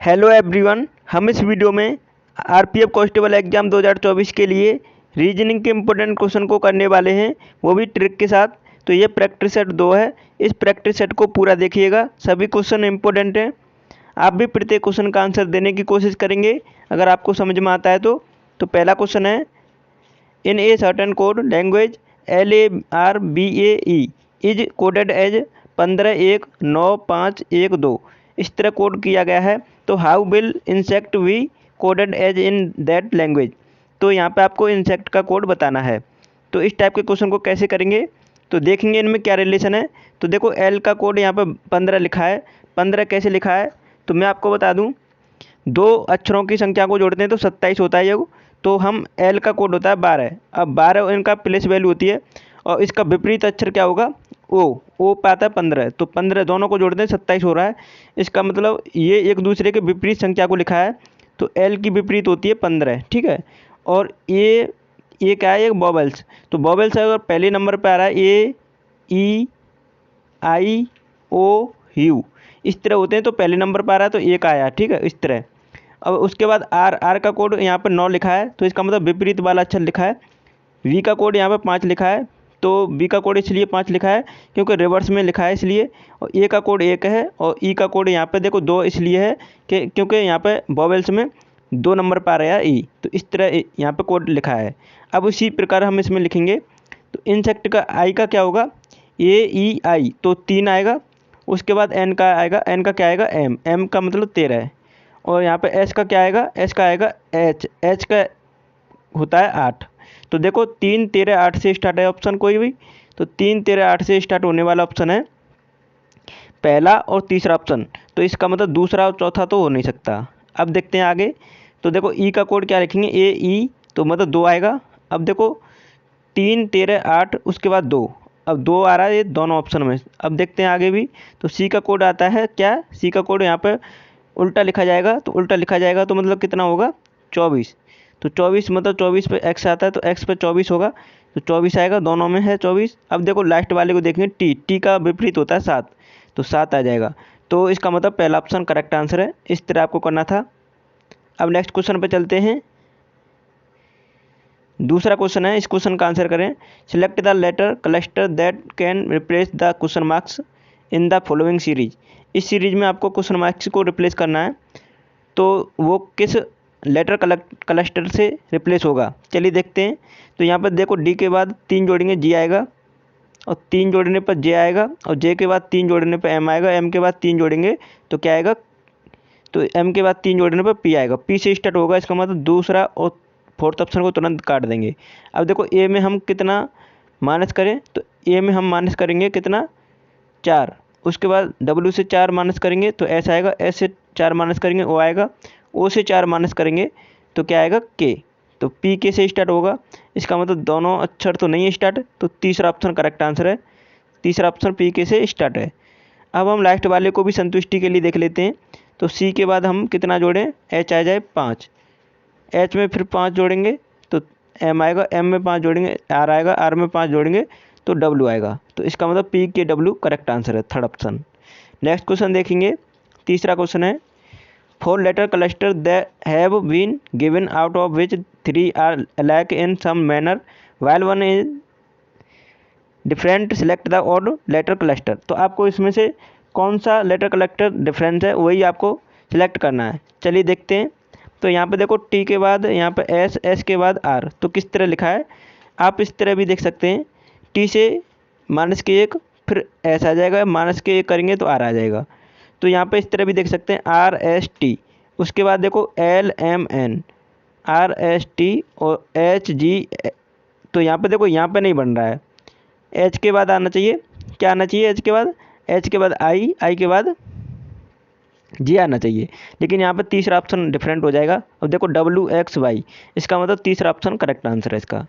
Hello everyone, हम इस video में आरपीएफ कांस्टेबल एग्जाम 2024 के लिए रीजनिंग के इम्पोर्टेंट क्वेश्चन को करने वाले हैं, वो भी ट्रिक के साथ। तो ये प्रैक्टिस सेट 2 है। इस प्रैक्टिस सेट को पूरा देखिएगा, सभी क्वेश्चन इम्पोर्टेंट हैं। आप भी प्रत्येक क्वेश्चन का आंसर देने की कोशिश करेंगे अगर आपको समझ में आता है तो पहला क्वेश्चन है, in a certain code language LARBAE is coded as 15-1-9-5-1-2 इस तरह कोड किया गया है। तो how will insect we coded as in that language. तो यहाँ पे आपको इंसेक्ट का कोड बताना है। तो इस टाइप के क्वेश्चन को कैसे करेंगे, तो देखेंगे इनमें क्या रिलेशन है। तो देखो एल का कोड यहाँ पे 15 लिखा है। 15 कैसे लिखा है, तो मैं आपको बता दूँ, 2 अक्षरों की संख्या को जोड़ते हैं तो 27 होता है ये। तो हम एल का कोड होता है 12। अब 12 इनका प्लेस वैल्यू होती है और इसका विपरीत अक्षर क्या होगा, ओ पे आता है 15। तो 15 दोनों को जोड़ते हैं 27 हो रहा है। इसका मतलब ये एक दूसरे के विपरीत संख्या को लिखा है। तो एल की विपरीत होती है 15, ठीक है। और ये क्या है, एक बॉबल्स। तो बॉबल्स अगर पहले नंबर पे आ रहा है A E I O U इस तरह होते हैं, तो पहले नंबर पर आ रहा है तो एक आया, ठीक है, इस तरह। अब उसके बाद आर का कोड यहाँ पर 9 लिखा है, तो इसका मतलब विपरीत वाला अक्षर लिखा है। वी का कोड यहाँ पे 5 लिखा है, तो बी का कोड इसलिए 5 लिखा है क्योंकि रिवर्स में लिखा है इसलिए। और ए का कोड 1 है और ई का कोड यहाँ पे देखो 2 इसलिए है कि क्योंकि यहाँ पे वॉवेल्स में 2 नंबर पर आ रहा है ई, तो इस तरह यहाँ पे कोड लिखा है। अब उसी प्रकार हम इसमें लिखेंगे। तो इंसेक्ट का आई का क्या होगा, AEI, तो 3 आएगा। उसके बाद एन का आएगा, एन का क्या आएगा, एम का मतलब 13 है। और यहाँ पे एस का क्या आएगा, एस का आएगा एच का होता है 8। तो देखो 3, 13, 8 से स्टार्ट है ऑप्शन कोई भी। तो 3, 13, 8 से स्टार्ट होने वाला ऑप्शन है पहला और तीसरा ऑप्शन। तो इसका मतलब दूसरा और चौथा तो हो नहीं सकता। अब देखते हैं आगे। तो देखो ई का कोड क्या लिखेंगे, AE, तो मतलब 2 आएगा। अब देखो 3, 13, 8 उसके बाद 2। अब 2 आ रहा है ये दोनों ऑप्शन में। अब देखते हैं आगे भी। तो सी का कोड आता है क्या, सी का कोड यहाँ पर उल्टा लिखा जाएगा। तो उल्टा लिखा जाएगा तो मतलब कितना होगा, 24। तो 24 मतलब 24 पे एक्स आता है तो एक्स पे 24 होगा, तो 24 आएगा, दोनों में है 24। अब देखो लास्ट वाले को देखेंगे, टी का विपरीत होता है 7, तो 7 आ जाएगा। तो इसका मतलब पहला ऑप्शन करेक्ट आंसर है। इस तरह आपको करना था। अब नेक्स्ट क्वेश्चन पे चलते हैं। दूसरा क्वेश्चन है, इस क्वेश्चन का आंसर करें। Select the letter cluster that can replace the question marks in the following series. इस सीरीज में आपको क्वेश्चन मार्क्स को रिप्लेस करना है, तो वो किस लेटर क्लस्टर से रिप्लेस होगा, चलिए देखते हैं। तो यहाँ पर देखो डी के बाद 3 जोड़ेंगे जी आएगा, और 3 जोड़ने पर जे आएगा, और जे के बाद 3 जोड़ने पर एम आएगा, एम के बाद 3 जोड़ेंगे तो क्या आएगा, तो एम के बाद 3 जोड़ने पर पी आएगा, पी से स्टार्ट होगा। इसका मतलब दूसरा और फोर्थ ऑप्शन को तुरंत काट देंगे। अब देखो ए में हम कितना माइनस करें, तो ए में हम माइनस करेंगे कितना, 4। उसके बाद डब्ल्यू से 4 माइनस करेंगे तो एस आएगा, एस से 4 माइनस करेंगे ओ आएगा, ओ से 4 माइनस करेंगे तो क्या आएगा, के। तो पी के से स्टार्ट होगा। इसका मतलब दोनों अक्षर तो नहीं है स्टार्ट, तो तीसरा ऑप्शन करेक्ट आंसर है। तीसरा ऑप्शन पी के से स्टार्ट है। अब हम लास्ट वाले को भी संतुष्टि के लिए देख लेते हैं। तो सी के बाद हम कितना जोड़ें, एच आ जाए 5, एच में फिर 5 जोड़ेंगे तो एम आएगा, एम में 5 जोड़ेंगे आर आएगा, आर में 5 जोड़ेंगे तो डब्ल्यू आएगा। तो इसका मतलब P K W correct answer है, थर्ड ऑप्शन। नेक्स्ट क्वेश्चन देखेंगे। तीसरा क्वेश्चन है, 4 letter cluster that have been given out of which 3 are alike in some manner while 1 is different, select the odd letter cluster. तो आपको इसमें से कौन सा लेटर क्लस्टर डिफरेंस है वही आपको सिलेक्ट करना है। चलिए देखते हैं। तो यहाँ पे देखो टी के बाद यहाँ पे एस, एस के बाद आर, तो किस तरह लिखा है आप इस तरह भी देख सकते हैं। टी से -1 फिर एस आ जाएगा, -1 करेंगे तो आर आ जाएगा। तो यहाँ पे इस तरह भी देख सकते हैं RST। उसके बाद देखो LMN, RST और HG। तो यहाँ पे देखो यहाँ पे नहीं बन रहा है, एच के बाद आना चाहिए, क्या आना चाहिए एच के बाद, एच के बाद आई, आई के बाद जी आना चाहिए। लेकिन यहाँ पे तीसरा ऑप्शन डिफरेंट हो जाएगा। अब देखो WXY, इसका मतलब तीसरा ऑप्शन करेक्ट आंसर है इसका।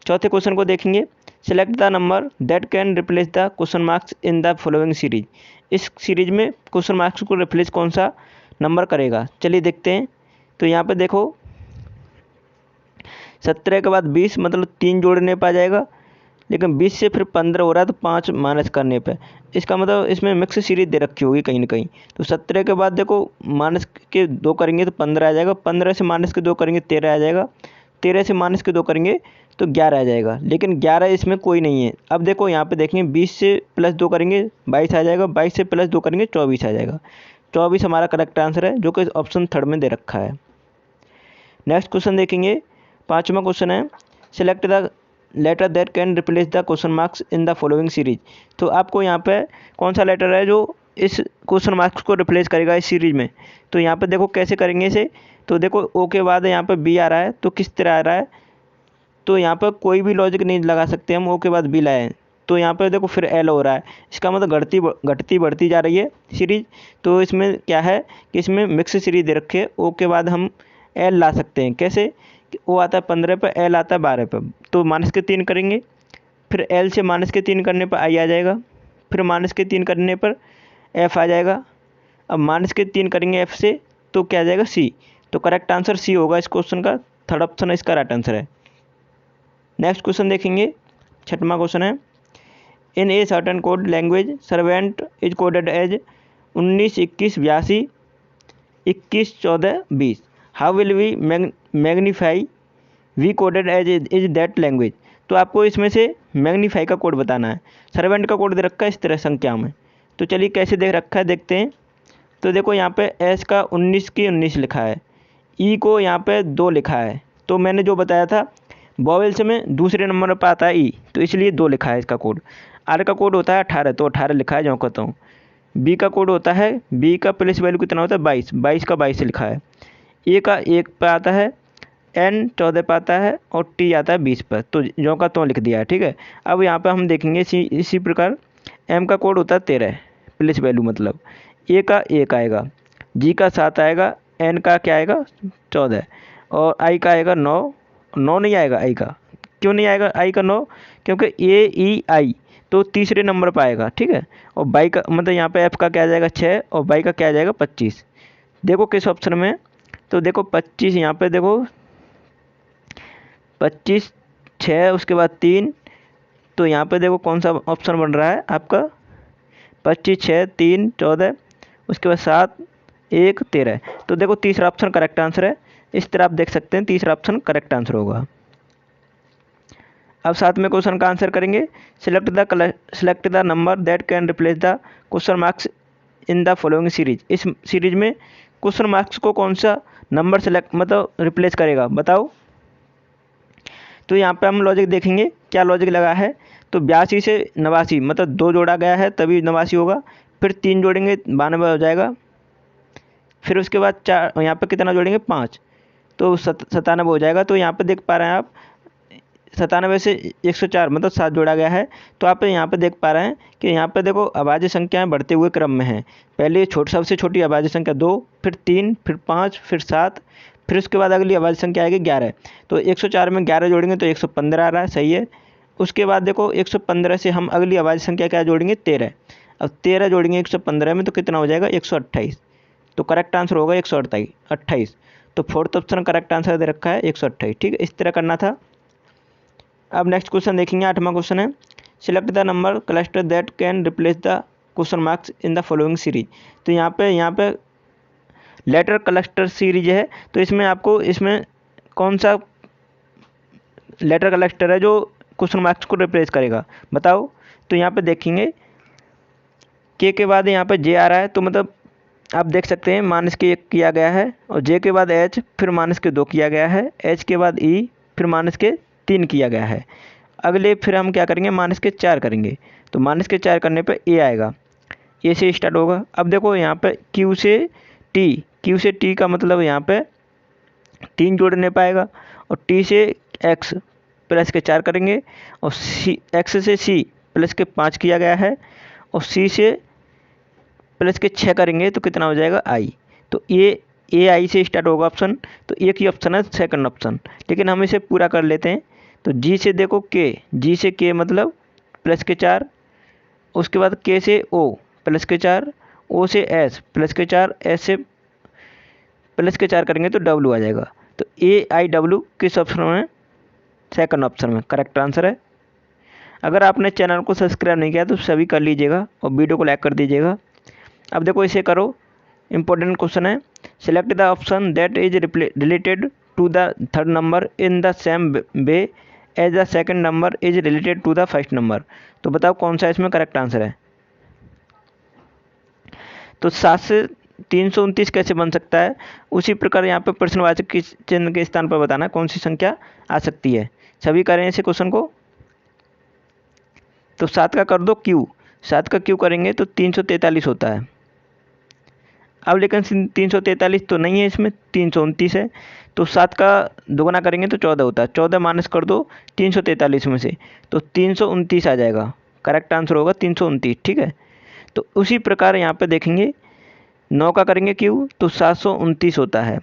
चौथे क्वेश्चन को देखेंगे। Select the number that can replace the question marks in the following series. इस सीरीज में क्वेश्चन मार्क्स को रिप्लेस कौन सा नंबर करेगा, चलिए देखते हैं। तो यहाँ पे देखो 17 के बाद 20 मतलब 3 जोड़ने पर आ जाएगा, लेकिन 20 से फिर 15 हो रहा है तो 5 माइनस करने पे, इसका मतलब इसमें मिक्स सीरीज दे रखी होगी कहीं ना कहीं। तो 17 के बाद देखो माइनस के 2 करेंगे तो 15 आ जाएगा, 15 से माइनस के 2 करेंगे 13 आ जाएगा, 13 से माइनस के 2 करेंगे तो 11 आ जाएगा, लेकिन 11 इसमें कोई नहीं है। अब देखो यहाँ पे देखेंगे 20 से प्लस 2 करेंगे 22 आ जाएगा, 22 से प्लस 2 करेंगे 24 आ जाएगा। 24 हमारा करेक्ट आंसर है, जो कि ऑप्शन थर्ड में दे रखा है। नेक्स्ट क्वेश्चन देखेंगे, 5वां क्वेश्चन है, select the letter that can replace the question marks in the following series. तो आपको यहाँ पे कौन सा लेटर है जो इस क्वेश्चन मार्क्स को रिप्लेस करेगा इस सीरीज में। तो यहाँ पे देखो कैसे करेंगे इसे। तो देखो ओ के बाद यहाँ पे बी आ रहा है, तो किस तरह आ रहा है, तो यहाँ पर कोई भी लॉजिक नहीं लगा सकते हम, ओ के बाद बी लाए हैं तो यहाँ पर देखो फिर एल हो रहा है, इसका मतलब घटती बढ़ती जा रही है सीरीज। तो इसमें क्या है कि इसमें मिक्स सीरीज दे रखे, ओ के बाद हम एल ला सकते हैं। कैसे, ओ आता है 15 पर, एल आता है 12 पर, तो माइनस के 3 करेंगे, फिर एल से माइनस के 3 करने पर आई आ जाएगा, फिर माइनस के 3 करने पर एफ आ जाएगा। अब माइनस के 3 करेंगे एफ से तो क्या आ जाएगा सी। तो करेक्ट आंसर सी होगा इस क्वेश्चन का, थर्ड ऑप्शन इसका राइट आंसर है। नेक्स्ट क्वेश्चन देखेंगे, 6वां क्वेश्चन है, in a certain code language servant is coded as 19 21 82 21 14 20, how will we magnify we coded as is that language. तो आपको इसमें से मैग्नीफाई का कोड बताना है। सर्वेंट का कोड दे रखा है इस तरह संख्या में, तो चलिए कैसे दे रखा है देखते हैं। तो देखो यहाँ पे एस का 19 की 19 लिखा है, ई को यहाँ पे 2 लिखा है, तो मैंने जो बताया था वॉवेल्स में दूसरे नंबर पर आता है ई, तो इसलिए 2 लिखा है इसका कोड। आर का कोड होता है 18, तो 18 लिखा है जो कहता हूँ। बी का कोड होता है, बी का प्लेस वैल्यू कितना होता है 22, 22 का 22 लिखा है। ए का 1 पे आता है, एन 14 पे आता है और टी आता है 20 पर, तो जो का तो लिख दिया है। ठीक है, अब यहाँ पे हम देखेंगे इसी प्रकार एम का कोड होता है 13 प्लेस वैल्यू, मतलब ए का 1 आएगा, जी का 7 आएगा, एन का क्या आएगा 14 और आई का आएगा 9। 9 नहीं आएगा आई का, क्यों नहीं आएगा आई का 9, क्योंकि ए ई आई तो तीसरे नंबर पर आएगा। ठीक है, और बाई का मतलब यहाँ पे एफ का क्या आ जाएगा 6 और बाई का क्या आ जाएगा 25। देखो किस ऑप्शन में, तो देखो 25 यहाँ पे देखो 25 6 उसके बाद 3, तो यहाँ पे देखो कौन सा ऑप्शन बन रहा है आपका 25 6 3 14 उसके बाद 7 1 13, तो देखो तीसरा ऑप्शन करेक्ट आंसर है। इस तरह आप देख सकते हैं तीसरा ऑप्शन करेक्ट आंसर होगा। अब 7वें क्वेश्चन का आंसर करेंगे, select the number that can replace the question marks in the following series. इस सीरीज में क्वेश्चन मार्क्स को कौन सा नंबर सेलेक्ट मतलब रिप्लेस करेगा बताओ। तो यहाँ पे हम लॉजिक देखेंगे क्या लॉजिक लगा है। तो 82 से 89 मतलब 2 जोड़ा गया है तभी 89 होगा, फिर 3 जोड़ेंगे 92 हो जाएगा, फिर उसके बाद 4 यहाँ पे कितना जोड़ेंगे 5 तो 97 हो जाएगा। तो यहाँ पे देख पा रहे हैं आप 97 से 104 मतलब 7 जोड़ा गया है। तो आप यहाँ पे देख पा रहे हैं कि यहाँ पे देखो अभाज्य संख्याएं बढ़ते हुए क्रम में हैं। पहले सबसे छोटी अभाज्य संख्या 2, फिर 3, फिर 5, फिर 7, फिर उसके बाद अगली अभाज्य संख्या आएगी 11। तो 104 में 11 जोड़ेंगे तो 115 आ रहा है, सही है। उसके बाद देखो 115 से हम अगली अभाज्य संख्या क्या जोड़ेंगे 13। अब 13 जोड़ेंगे 115 में तो कितना हो जाएगा 128। तो करेक्ट आंसर होगा 128। तो फोर्थ ऑप्शन करेक्ट आंसर दे रखा है 128। ठीक है, इस तरह करना था। अब नेक्स्ट क्वेश्चन देखेंगे, 8वां क्वेश्चन है, select the number cluster that can replace the question marks in the following series. तो यहाँ पे लेटर क्लस्टर सीरीज है, तो इसमें आपको इसमें कौन सा लेटर क्लस्टर है जो क्वेश्चन मार्क्स को रिप्लेस करेगा बताओ। तो यहाँ पे देखेंगे के बाद यहाँ पे जे आ रहा है, तो मतलब आप देख सकते हैं -1 किया गया है, और जे के बाद एच फिर -2 किया गया है, एच के बाद ई फिर -3 किया गया है। अगले फिर हम क्या करेंगे -4 करेंगे, तो -4 करने पे ए आएगा, ए से स्टार्ट होगा। अब देखो यहाँ पे क्यू से टी का मतलब यहाँ पे 3 जोड़ नहीं पाएगा, और टी से एक्स प्लस के 4 करेंगे, और सी एक्स से सी प्लस के 5 किया गया है, और सी से प्लस के 6 करेंगे तो कितना हो जाएगा आई। तो ए आई से स्टार्ट होगा ऑप्शन, तो एक ही ऑप्शन है सेकंड ऑप्शन, लेकिन हम इसे पूरा कर लेते हैं। तो जी से देखो जी से के मतलब प्लस के 4, उसके बाद के से ओ प्लस के 4, ओ से एस प्लस के 4, एस से प्लस के 4 करेंगे तो डब्ल्यू आ जाएगा। तो ए आई डब्ल्यू किस ऑप्शन में, सेकंड ऑप्शन में करेक्ट आंसर है। अगर आपने चैनल को सब्सक्राइब नहीं किया तो सभी कर लीजिएगा और वीडियो को लाइक कर दीजिएगा। अब देखो इसे करो, इम्पोर्टेंट क्वेश्चन है। Select the option that is related to the third number in the same way as the second number is related to the first number. तो बताओ कौन सा इसमें करेक्ट आंसर है। तो 7 से 329 कैसे बन सकता है, उसी प्रकार यहाँ पे प्रश्नवाचक के चिन्ह के स्थान पर बताना कौन सी संख्या आ सकती है। सभी करें इसे क्वेश्चन को। तो 7 का कर दो क्यू, 7 का क्यू करेंगे तो 343 होता है। अब लेकिन 343 तो नहीं है इसमें, 329 है। तो 7 का दोगुना करेंगे तो 14 होता है। 14 माइनस कर दो 343 में से, तो 329 आ जाएगा। करेक्ट आंसर होगा 329, ठीक है। तो उसी प्रकार यहाँ पे देखेंगे 9 का करेंगे क्यू तो 729 होता है।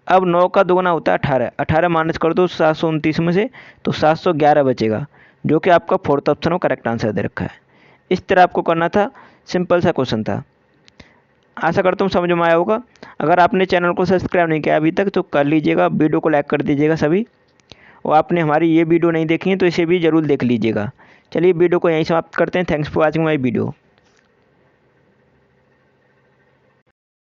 अब 9 का दोगुना होता है 18, 18 माइनस कर दो 729 में से, तो 711 बचेगा, जो कि आपका फोर्थ ऑप्शन में करेक्ट आंसर दे रखा है। इस तरह आपको करना था, सिंपल सा क्वेश्चन था। आशा करता हूँ समझ में आया होगा। अगर आपने चैनल को सब्सक्राइब नहीं किया अभी तक तो कर लीजिएगा, वीडियो को लाइक कर दीजिएगा सभी। और आपने हमारी ये वीडियो नहीं देखी है तो इसे भी ज़रूर देख लीजिएगा। चलिए वीडियो को यहीं समाप्त करते हैं। Thanks for watching my video.